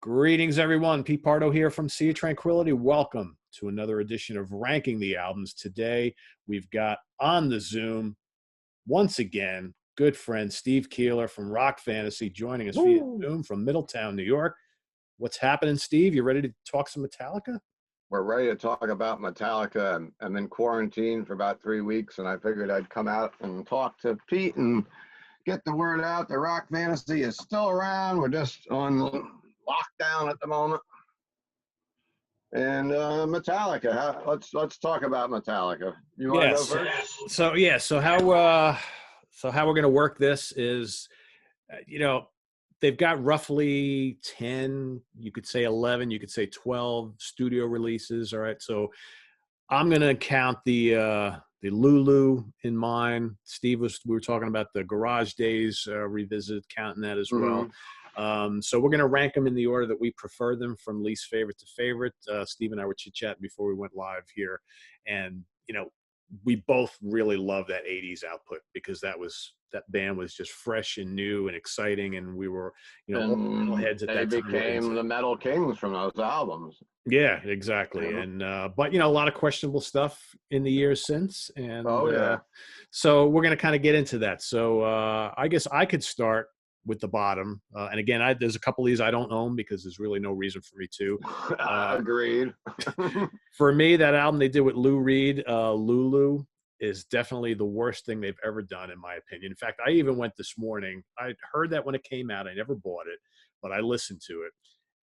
Greetings, everyone. Pete Pardo here from Sea of Tranquility. Welcome to another edition of Ranking the Albums. Today, we've got on the Zoom, once again, good friend Steve Keeler from Rock Fantasy joining us via Zoom from Middletown, New York. What's happening, Steve? You ready to talk some Metallica? We're ready to talk about Metallica. I'm in quarantine for about 3 weeks, and I figured I'd come out and talk to Pete and get the word out. The Rock Fantasy is still around. We're just on lockdown at the moment. And Metallica. Let's talk about Metallica. You want to go first? So how we're gonna work this is, they've got roughly 10, you could say 11, you could say 12 studio releases. All right, so I'm gonna count the Lulu in mine. We were talking about the Garage Days revisit, counting that as well. So we're going to rank them in the order that we prefer them from least favorite to favorite. Steve and I were chit-chatting before we went live here. And, we both really love that 80s output because that band was just fresh and new and exciting. And we were, all metalheads at that time. They became the Metal Kings from those albums. Yeah, exactly. Yeah. And, but, a lot of questionable stuff in the years since. And yeah. So we're going to kind of get into that. So I guess I could start with the bottom. And again, there's a couple of these I don't own because there's really no reason for me to. Agreed. For me, that album they did with Lou Reed, Lulu, is definitely the worst thing they've ever done, in my opinion. In fact, I even went this morning. I heard that when it came out. I never bought it, but I listened to it.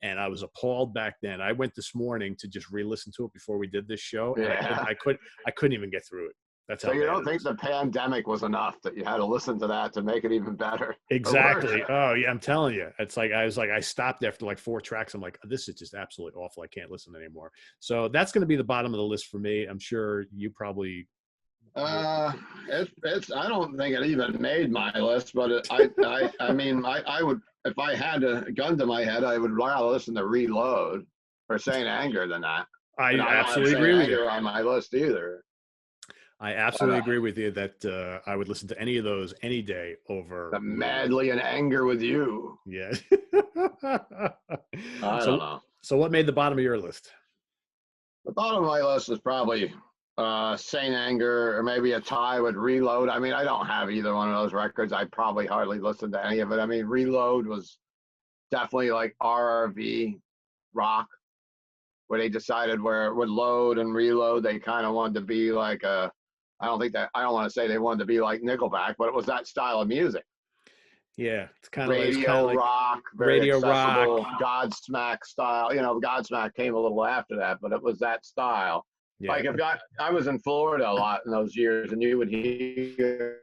And I was appalled back then. I went this morning to just re-listen to it before we did this show. And I couldn't even get through it. That's so you don't think the pandemic was enough that you had to listen to that to make it even better? Exactly. Oh yeah, I'm telling you. It's like I stopped after like 4 tracks. I'm like, this is just absolutely awful. I can't listen anymore. So that's going to be the bottom of the list for me. I'm sure you probably. It's. I don't think it even made my list, but I mean, I would, if I had a gun to my head, I would rather listen to Reload or Saint Anger than that. I absolutely agree with you. On my list either. I absolutely agree with you that I would listen to any of those any day over the Madly in Anger with You. Yeah. I don't know. So what made the bottom of your list? The bottom of my list is probably Saint Anger, or maybe a tie with Reload. I mean, I don't have either one of those records. I probably hardly listened to any of it. I mean, Reload was definitely like RRV rock, where they decided where with Load and Reload, they kind of wanted to be like I don't want to say they wanted to be like Nickelback, but it was that style of music. Yeah, it's kind of radio rock, very accessible, Godsmack style. Godsmack came a little after that, but it was that style. Yeah. Like I was in Florida a lot in those years, and you would hear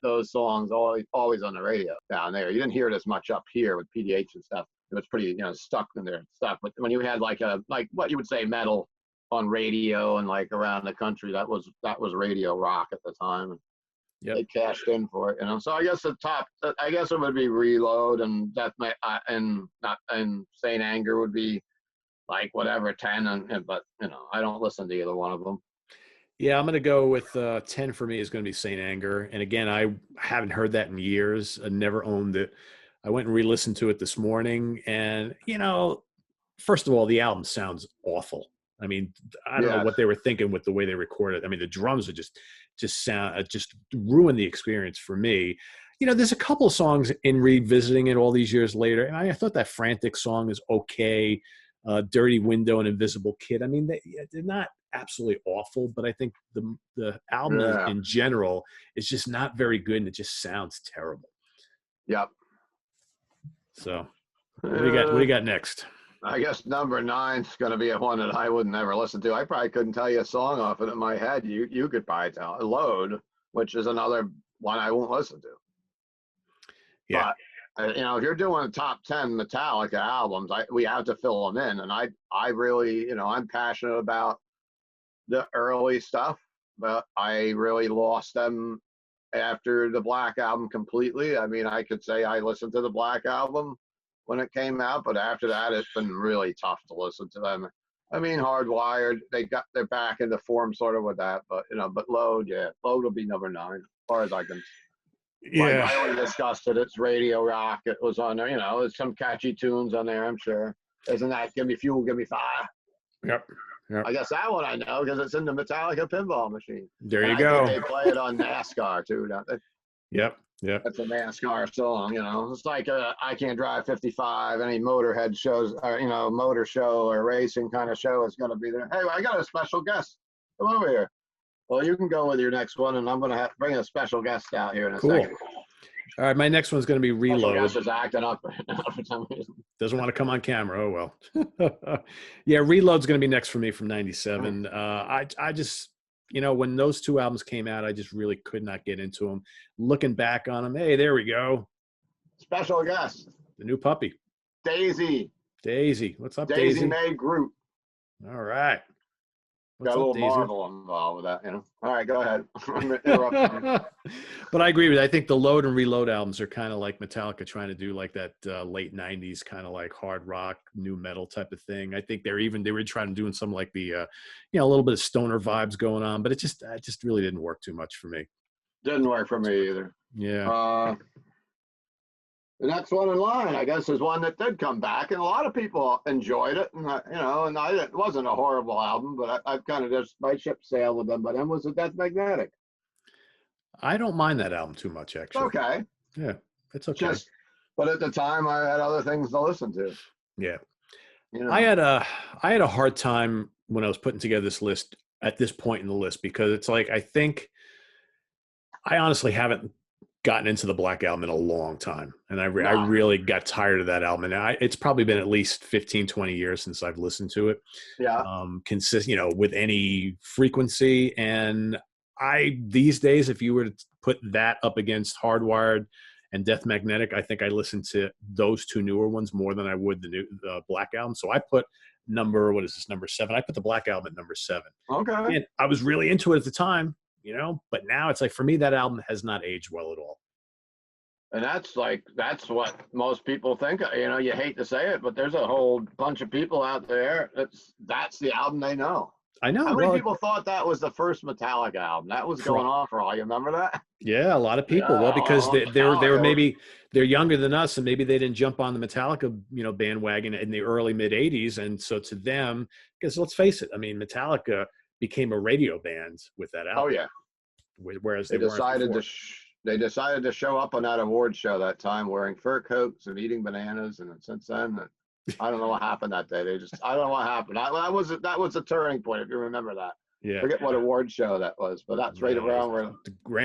those songs always on the radio down there. You didn't hear it as much up here with PDH and stuff. It was pretty, stuck in their stuff. But when you had like what you would say metal on radio and like around the country, that was radio rock at the time. Yep. They cashed in for it, So I guess I guess it would be Reload, and and Saint Anger would be like whatever 10, but I don't listen to either one of them. Yeah, I'm going to go with 10 for me is going to be Saint Anger. And again, I haven't heard that in years. I never owned it. I went and re-listened to it this morning, and first of all, the album sounds awful. I mean, I don't know what they were thinking with the way they recorded. I mean, the drums are just ruin the experience for me. There's a couple of songs in revisiting it all these years later, and I thought that Frantic song is okay. Dirty Window and Invisible Kid. I mean, they're not absolutely awful, but I think the album in general is just not very good, and it just sounds terrible. Yep. So, what do you got next? I guess number 9 is going to be one that I would never listen to. I probably couldn't tell you a song off it in my head. You could probably tell. Load, which is another one I won't listen to. Yeah. But, if you're doing a top 10 Metallica albums, we have to fill them in. And I really, I'm passionate about the early stuff, but I really lost them after the Black Album completely. I mean, I could say I listened to the Black Album when it came out, but after that, it's been really tough to listen to them. I mean, Hardwired, they're back into form sort of with that, but Load will be number 9 as far as I can Like Yeah. I already discussed it. It's radio rock. It was on there. There's some catchy tunes on there. I'm sure. Isn't that "Give Me Fuel, Give Me Fire"? Yep. Yep. I guess that one I know because it's in the Metallica pinball machine, There and you I think go. they play it on NASCAR too. Don't they? Yep. Yep. That's a NASCAR song. It's like "I Can't Drive 55." Any Motorhead shows, or motor show or racing kind of show is going to be there. Hey, I got a special guest. Come over here. Well, you can go with your next one, and I'm going to bring a special guest out here in a Cool. second. All right. My next one's going to be Special Reload. guest is acting up right now for some reason. Doesn't want to come on camera. Oh, well. Yeah. Reload's going to be next for me from 97. I just, when those two albums came out, I just really could not get into them. Looking back on them, hey, there we go. Special guest. The new puppy. Daisy. Daisy. What's up, Daisy Daisy? Mae Groot. All right. What's Got a up, little Daisy? Marvel involved with that. All right, go ahead. I'm interrupting you. But I agree with you. I think the Load and Reload albums are kind of like Metallica trying to do like that late 90s kind of like hard rock, new metal type of thing. I think they were trying to doing some like the a little bit of stoner vibes going on, but it just really didn't work too much for me. Didn't work for me either. Yeah. The next one in line, I guess, is one that did come back, and a lot of people enjoyed it. And it wasn't a horrible album, but I've kind of just my ship sailed with them. But then was it Death Magnetic? I don't mind that album too much, actually. Okay. Yeah, it's okay. But at the time, I had other things to listen to. Yeah. I had a hard time when I was putting together this list at this point in the list, because it's like I honestly haven't gotten into the Black Album in a long time, and I really got tired of that album, and it's probably been at least 15-20 years since I've listened to it with any frequency. And these days, if you were to put that up against Hardwired and Death Magnetic, I think I listen to those two newer ones more than I would the Black Album. So I put number 7. I put the Black Album at number 7. Okay. And I was really into it at the time, but now it's like, for me, that album has not aged well at all. And that's what most people think. You hate to say it, but there's a whole bunch of people out there that's the album they know. I know. How many people thought that was the first Metallica album? That was going on for all. You remember that? Yeah, a lot of people. Yeah, well, because they're younger than us, and maybe they didn't jump on the Metallica, bandwagon in the early mid '80s, and so to them, because let's face it, I mean, Metallica became a radio band with that album. Oh yeah. Whereas they decided to show up on that award show that time wearing fur coats and eating bananas, and since then, I don't know what happened that day. I don't know what happened. That was a turning point, if you remember that. Yeah. Forget what award show that was, but that's right around where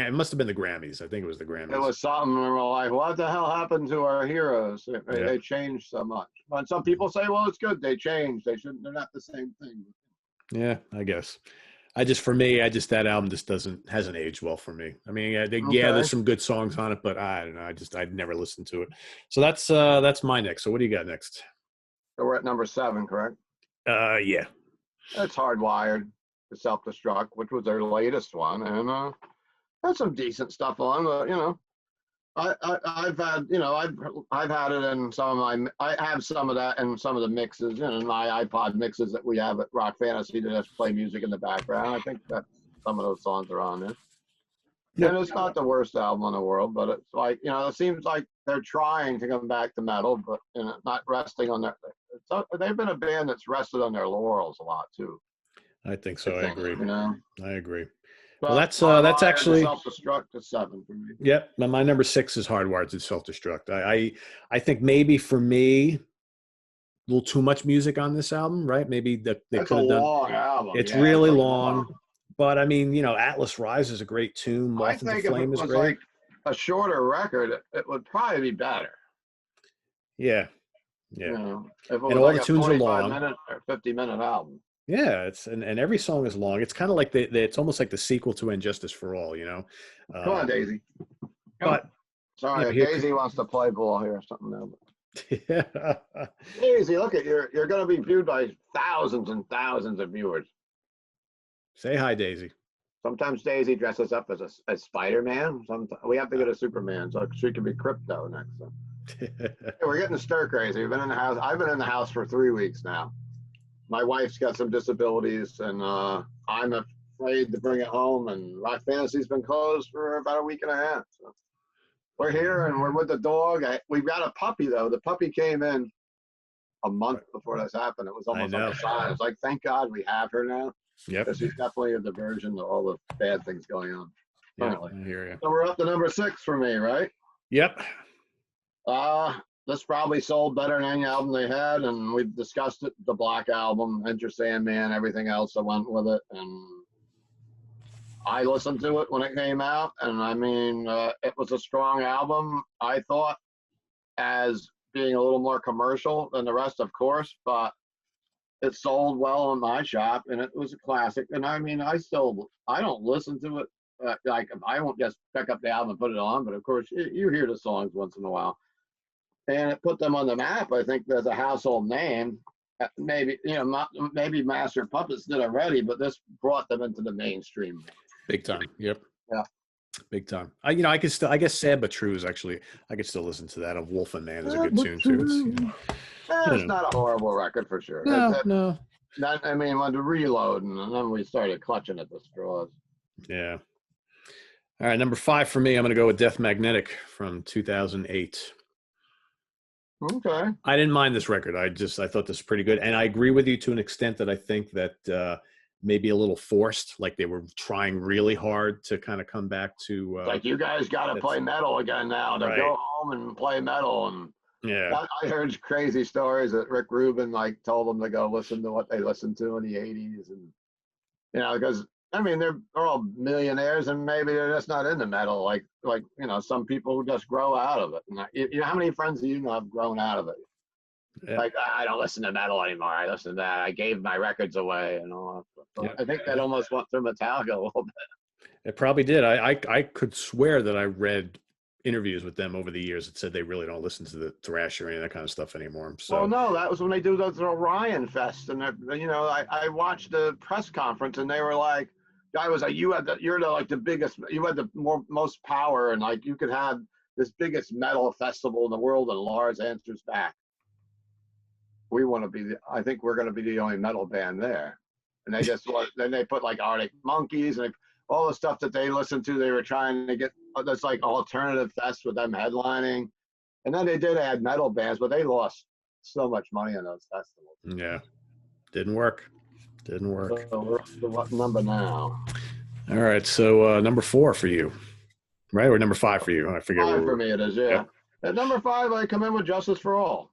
it must have been the Grammys. I think it was the Grammys. It was something where we're like, what the hell happened to our heroes? They changed so much. And some people say, well, it's good they changed. They're not the same thing. Yeah, I guess. That album just hasn't aged well for me. I mean, there's some good songs on it, but I don't know. I'd never listened to it. So that's my next. So what do you got next? So we're at number 7, correct? Yeah. That's Hardwired to Self-Destruct, which was their latest one, and had some decent stuff on. But I've had it in some of I have some of that in some of the mixes, my iPod mixes that we have at Rock Fantasy to just play music in the background. I think that some of those songs are on there. Yep. And it's not the worst album in the world, but it's like, it seems like they're trying to come back to metal, but not resting on their. They've been a band that's rested on their laurels a lot too. I think so. I agree. I agree. But well, that's actually Self-Destruct to 7 for me. Yep. My number 6 is Hardwired to Self-Destruct. I think maybe for me, a little too much music on this album, right? Maybe they could have done. Long album. It's really long. But I mean, Atlas Rise is a great tune. Moth into Flame is great. Like a shorter record, it would probably be better. Yeah. Yeah. If it was and all the tunes are long. 45-minute or 50-minute album. Yeah, and every song is long. It's kind of like it's almost like the sequel to Injustice for All, Come on, Daisy. But sorry, Daisy wants to play ball here or something now. Yeah. Daisy, look at you're going to be viewed by thousands and thousands of viewers. Say hi, Daisy. Sometimes Daisy dresses up as Spider-Man. We have to go to Superman, so she can be Crypto next. So. We're getting stir crazy. We've been in the house. I've been in the house for 3 weeks now. My wife's got some disabilities, and I'm afraid to bring it home. And Rock Fantasy's been closed for about a week and a half. So. we're here and we're with the dog. We've got a puppy though. The puppy came in a month before this happened. It was I almost like know. a sign. It's like, thank God we have her now. Yep. Because she's definitely a diversion to all the bad things going on Yeah, currently. I hear you. So we're up to number 6 for me, right? Yep. This probably sold better than any album they had, and we've discussed it. The Black Album, Enter Sandman, everything else that went with it, and I listened to it when it came out, and I mean, it was a strong album. I thought as being a little more commercial than the rest, of course, but it sold well in my shop, and it was a classic. And I mean, I don't listen to it. Like I won't just pick up the album and put it on, but of course you hear the songs once in a while, and it put them on the map. I think there's a household name. Maybe maybe Master Puppets did already, but this brought them into the mainstream. Big time. Yep. Yeah. Big time. I could still, I guess Sad But True is actually, I could still listen to that. Of Wolf and Man is a good tune too. It's not a horrible record for sure. No. I mean, when to reload, and then we started clutching at the straws. Yeah. All right, number 5 for me, I'm going to go with Death Magnetic from 2008. Okay. I didn't mind this record. I thought this was pretty good. And I agree with you to an extent that I think that maybe a little forced, like they were trying really hard to kind of come back to. Like, you guys got to play metal again now. To go home and play metal. And yeah, I heard crazy stories that Rick Rubin told them to go listen to what they listened to in the 80s. And, because I mean, they're all millionaires, and maybe they're just not into metal. Like some people who just grow out of it. And how many friends do you know have grown out of it? Yeah. Like, I don't listen to metal anymore. I listen to that. I gave my records away and all. So I think that almost went through Metallica a little bit. It probably did. I could swear that I read interviews with them over the years that said they really don't listen to the thrash or any of that kind of stuff anymore. So, well, no, that was when they do those Orion Fest, and I watched the press conference, and they were like, "Guy was like, you're the biggest, you had the most power, and like you could have this biggest metal festival in the world." And Lars answers back, "We want to be. I think we're going to be the only metal band there." And they just then they put like Arctic Monkeys and all the stuff that they listened to. They were trying to get this like alternative fest with them headlining, and then they did add metal bands, but they lost so much money on those festivals. Yeah, didn't work. So we're up to what number now? All right, so number 4 for you, right? Or number 5 for you? I forget. 5 for me it is, yeah. Yep. At number 5, I come in with Justice for All.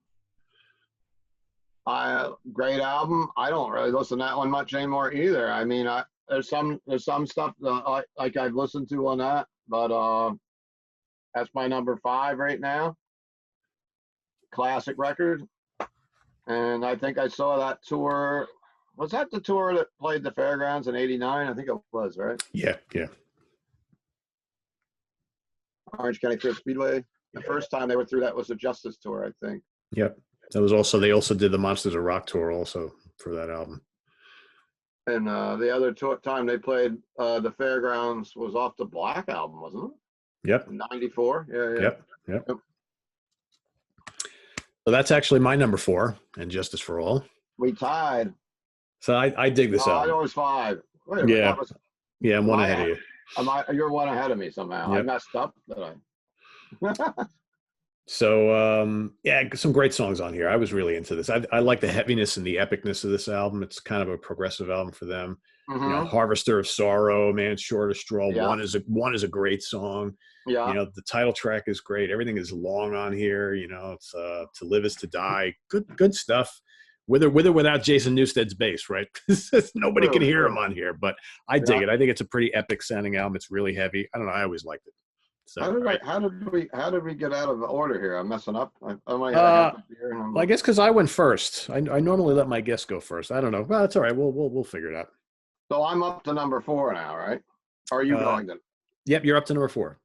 Great album. I don't really listen to that one much anymore either. I mean, there's some stuff that I've listened to on that, but that's my number 5 right now. Classic record. And I think I saw that tour. Was that the tour that played the Fairgrounds in '89? I think it was, right? Yeah. Orange County Fair Speedway. The first time they were through that was the Justice tour, I think. Yep. That was also, they also did the Monsters of Rock tour also for that album. And the other time they played the Fairgrounds was off the Black album, wasn't it? Yep. '94. Yeah. Yep. So that's actually my number 4, and Justice for All. We tied. So I dig this album. I was 5. Wait a minute, yeah, I'm one ahead of you. You're one ahead of me somehow. Yep. I messed up, did I? So, some great songs on here. I was really into this. I like the heaviness and the epicness of this album. It's kind of a progressive album for them. Mm-hmm. Harvester of Sorrow, Man Short of Straw. Yeah. One is a great song. Yeah. The title track is great. Everything is long on here. It's To Live Is to Die. Good stuff. With or without Jason Newsted's bass, right? Nobody can hear him on here, but I dig it. I think it's a pretty epic sounding album. It's really heavy. I don't know. I always liked it. So, how did we get out of the order here? I'm messing up. I guess because I went first. I normally let my guests go first. I don't know. Well, that's all right. We'll figure it out. So I'm up to number 4 now, right? Or are you going to? Yep, you're up to number 4.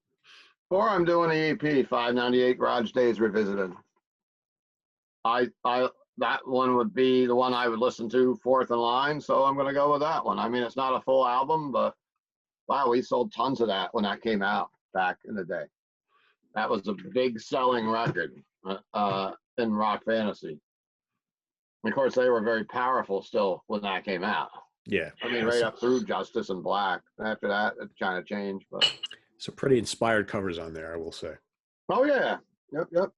4, I'm doing the EP 598 Garage Days Revisited. That one would be the one I would listen to 4th in line, so I'm going to go with that one. I mean, it's not a full album, but wow, we sold tons of that when that came out back in the day. That was a big selling record in rock fantasy. And of course, they were very powerful still when that came out. Yeah. I mean, right up through Justice and Black. After that, it kind of changed, but some pretty inspired covers on there, I will say. Oh yeah. Yep. Yep.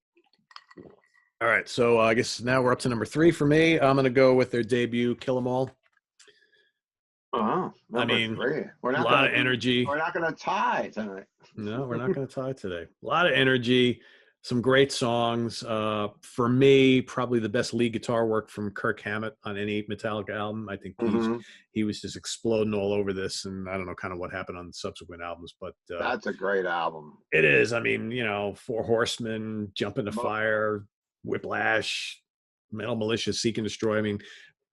All right, so I guess now we're up to number 3 for me. I'm going to go with their debut, Kill 'Em All. Oh, I number mean, three. We're a not lot gonna of do. energy. We're not gonna tie tonight. No, we're not going to tie today. A lot of energy, some great songs. For me, probably the best lead guitar work from Kirk Hammett on any Metallica album. I think Hmm. he was just exploding all over this, and I don't know kind of what happened on subsequent albums, but That's a great album. it is. I mean, Four Horsemen, Jump into Mo- Fire, Whiplash, Metal Militia, Seek and Destroy. I mean,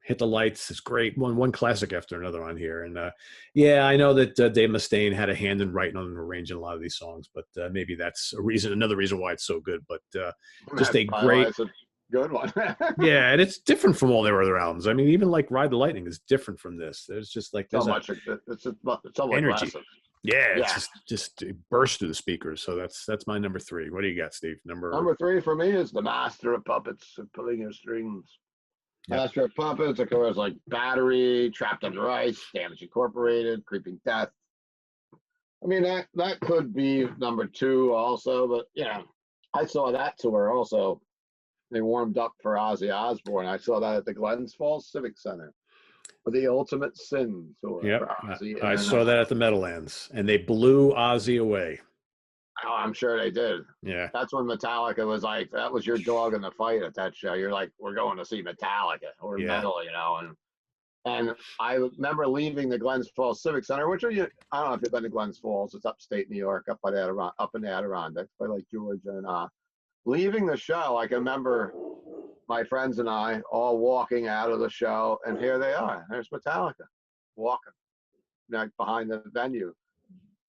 Hit the Lights is great. One classic after another on here. And yeah, I know that Dave Mustaine had a hand in writing and arranging a lot of these songs, but maybe that's another reason why it's so good. But just That's a probably why great, it's a good one. yeah, and it's different from all their other albums. I mean, even like Ride the Lightning is different from this. There's just like So there's a much. It's so energy. aggressive. Yeah, it's Yeah. just it bursts through the speakers. So that's my number 3. What do you got, Steve? Number. Number three for me is the Master of Puppets, pulling your strings. Yep. Master of Puppets, of course, like Battery, Trapped Under Ice, Damage Incorporated, Creeping Death. I mean, that could be number two also, but I saw that tour also. They warmed up for Ozzy Osbourne. I saw that at the Glens Falls Civic Center for the Ultimate Sin tour Yep. for Ozzy, I and saw that at the Meadowlands, and they blew Ozzy away. oh, I'm sure they did. Yeah. That's when Metallica was like, that was your dog in the fight at that show. You're like, we're going to see Metallica or Yeah. metal, and I remember leaving the Glens Falls Civic Center, which I don't know if you've been to Glens Falls. It's upstate New York, up in the Adirondacks, by Lake George. And leaving the show, I can remember my friends and I all walking out of the show, and here they are. There's Metallica walking behind the venue.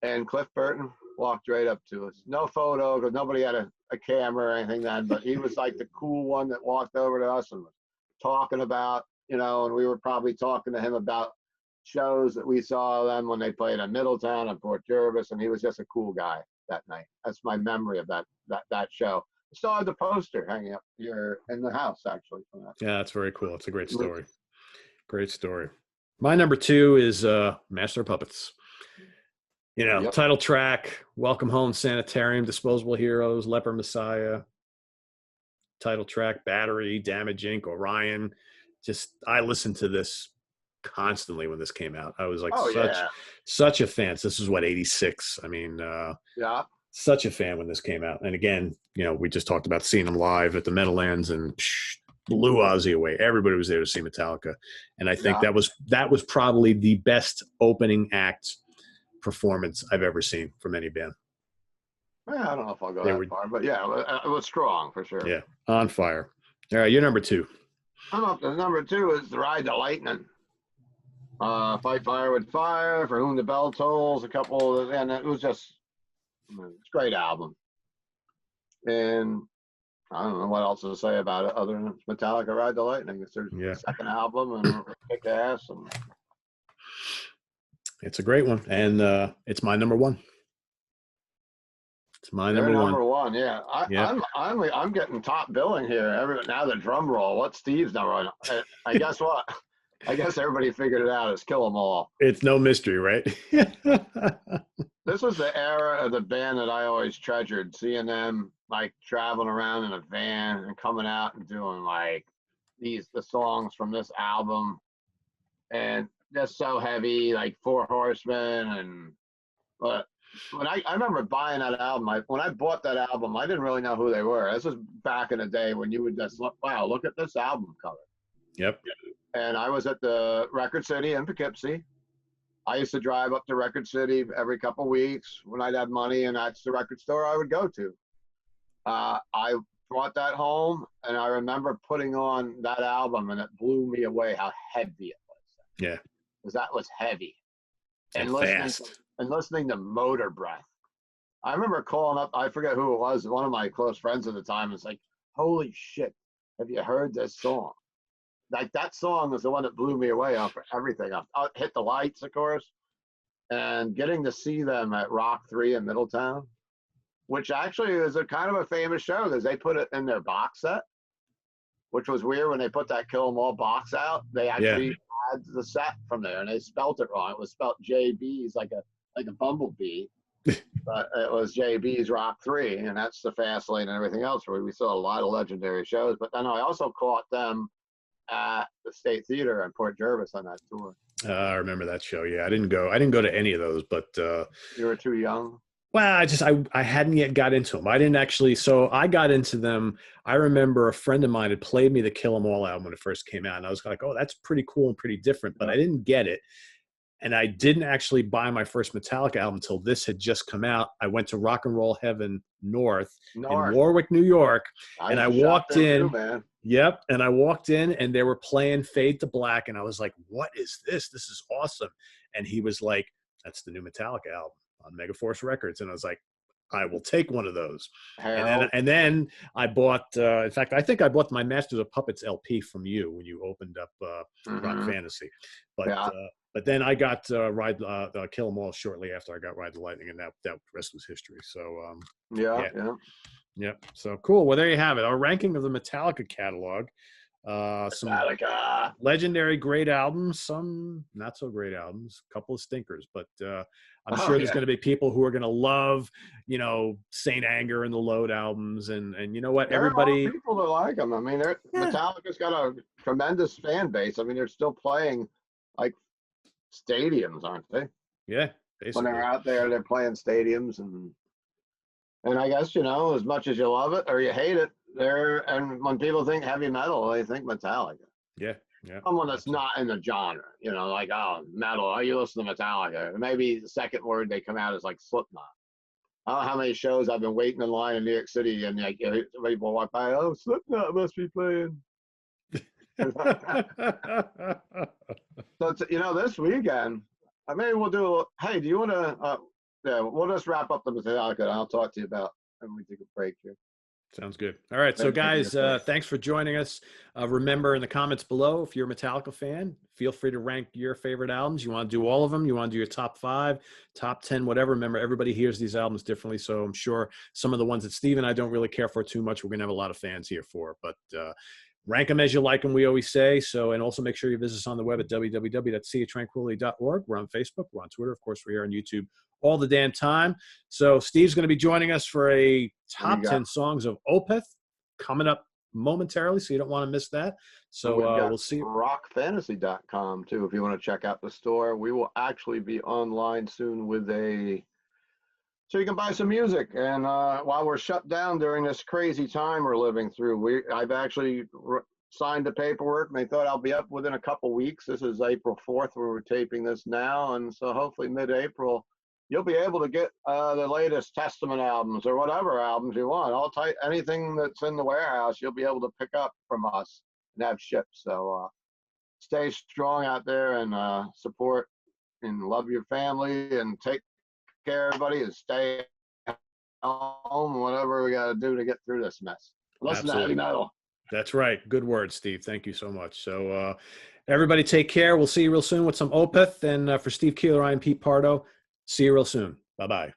And Cliff Burton walked right up to us. No photo because nobody had a camera or anything then, but he was like the cool one that walked over to us and was talking about, and we were probably talking to him about shows that we saw them when they played in Middletown and Port Jervis, and he was just a cool guy that night. That's my memory of that show. I still have the poster hanging up here in the house, actually. From that. Yeah, that's very cool. It's a great story. Great story. My number 2 is Master of Puppets. Yep. Title track, Welcome Home Sanitarium, Disposable Heroes, Leper Messiah, title track, Battery, Damage Inc., Orion. I listened to this constantly when this came out. I was like Oh yeah. such a fan. This is what, 86. I mean, Yeah. such a fan when this came out. And again, we just talked about seeing them live at the Meadowlands and blew Ozzy away. Everybody was there to see Metallica. And I think Yeah. that was probably the best opening act performance I've ever seen from any band. I don't know if I'll go They that were, far, but yeah, it was strong for sure. yeah, on fire. All right, you're number 2. I'm up to number two is the Ride the Lightning. Fight Fire with Fire, For Whom the Bell Tolls, and it was just it's a great album. And I don't know what else to say about it other than Metallica Ride the Lightning. It's their second album and kick ass. And it's a great one, and it's my number 1. It's my they're number number 1. one. Yeah, Yeah. I'm getting top billing here. Now the drum roll. What's Steve's number one? I guess what? I guess everybody figured it out. It's Kill 'Em All. It's no mystery, right? This was the era of the band that I always treasured, seeing them like traveling around in a van and coming out and doing like the songs from this album, and just so heavy, like Four Horsemen. And but when I remember buying that album, when I bought that album, I didn't really know who they were. This was back in the day when you would just look, wow, look at this album cover. Yep. And I was at the Record City in Poughkeepsie. I used to drive up to Record City every couple of weeks when I'd have money, and that's the record store I would go to. I brought that home, and I remember putting on that album, and it blew me away how heavy it was. Yeah. Because that was heavy. And fast. Listening to Motor Breath. I remember calling up, I forget who it was, one of my close friends at the time. It's like, holy shit, have you heard this song? Like that song was the one that blew me away off everything. I Hit the Lights, of course, and getting to see them at Rock 3 in Middletown, which actually is a kind of a famous show because they put it in their box set, which was weird when they put that Kill 'Em All box out. They actually had the set from there, and they spelt it wrong. It was spelt JB's like a bumblebee, but it was JB's Rock 3, and that's the Fast Lane and everything else, where we saw a lot of legendary shows. But then I also caught them at the State Theater in Port Jervis on that tour. I remember that show. Yeah, I didn't go. I didn't go to any of those, but You were too young. well, I hadn't yet got into them. I didn't actually. So I got into them. I remember a friend of mine had played me the Kill 'Em All album when it first came out, and I was like, "Oh, that's pretty cool and pretty different." But I didn't get it, and I didn't actually buy my first Metallica album until this had just come out. I went to Rock and Roll Heaven North in North. Warwick, New York, I and used I to shop walked there in. too, man. Yep. And I walked in and they were playing Fade to Black. And I was like, what is this? This is awesome. And he was like, that's the new Metallica album on Megaforce Records. And I was like, I will take one of those. Hell, And then I bought, in fact, I think I bought my Masters of Puppets LP from you when you opened up Rock Fantasy. yeah. But then I got Kill 'Em All shortly after I got Ride the Lightning, and that rest was history. So Yeah. Yep. So cool. Well, there you have it. Our ranking of the Metallica catalog. Some Metallica. legendary great albums, some not so great albums, a couple of stinkers, but I'm sure there's going to be people who are going to love, Saint Anger and the Load albums. And you know what? There Everybody. are people that like them. I mean, Metallica's got a tremendous fan base. I mean, they're still playing like stadiums, aren't they? Yeah. When Basically. they're out there, they're playing stadiums. And I guess, as much as you love it or you hate it, and when people think heavy metal, they think Metallica. Yeah. Yeah. Someone that's not in the genre, like, oh, metal, oh, you listen to Metallica. Maybe the second word they come out is like Slipknot. I don't know how many shows I've been waiting in line in New York City, and like people walk by, oh, Slipknot must be playing. So, this weekend, maybe we'll do hey, do you want to, yeah, we'll just wrap up the Metallica, and I'll talk to you about when we take a break here. Sounds good. All right. So, guys, thanks for joining us. Remember, in the comments below, if you're a Metallica fan, feel free to rank your favorite albums. You want to do all of them? You want to do your top 5, top 10, whatever. Remember, everybody hears these albums differently. So I'm sure some of the ones that Steve and I don't really care for too much, we're going to have a lot of fans here for. But rank them as you like them, we always say. So, and also make sure you visit us on the web at www.seatranquility.org. We're on Facebook. We're on Twitter. Of course, we're here on YouTube all the damn time. So Steve's going to be joining us for a top 10 songs of Opeth coming up momentarily, so you don't want to miss that. So we'll see. Rockfantasy.com too, if you want to check out the store. We will actually be online soon with so you can buy some music. And while we're shut down during this crazy time we're living through, I've actually signed the paperwork, and they thought I'll be up within a couple weeks. This is April 4th where we're taping this now, and so hopefully mid-April you'll be able to get the latest Testament albums or whatever albums you want. Anything that's in the warehouse, you'll be able to pick up from us and have shipped. So stay strong out there and support and love your family and take care, everybody, and stay home, whatever we got to do to get through this mess. Listen to heavy metal. That's right. Good word, Steve. Thank you so much. So everybody take care. We'll see you real soon with some Opeth. And for Steve Keeler, I'm Pete Pardo. See you real soon. Bye-bye.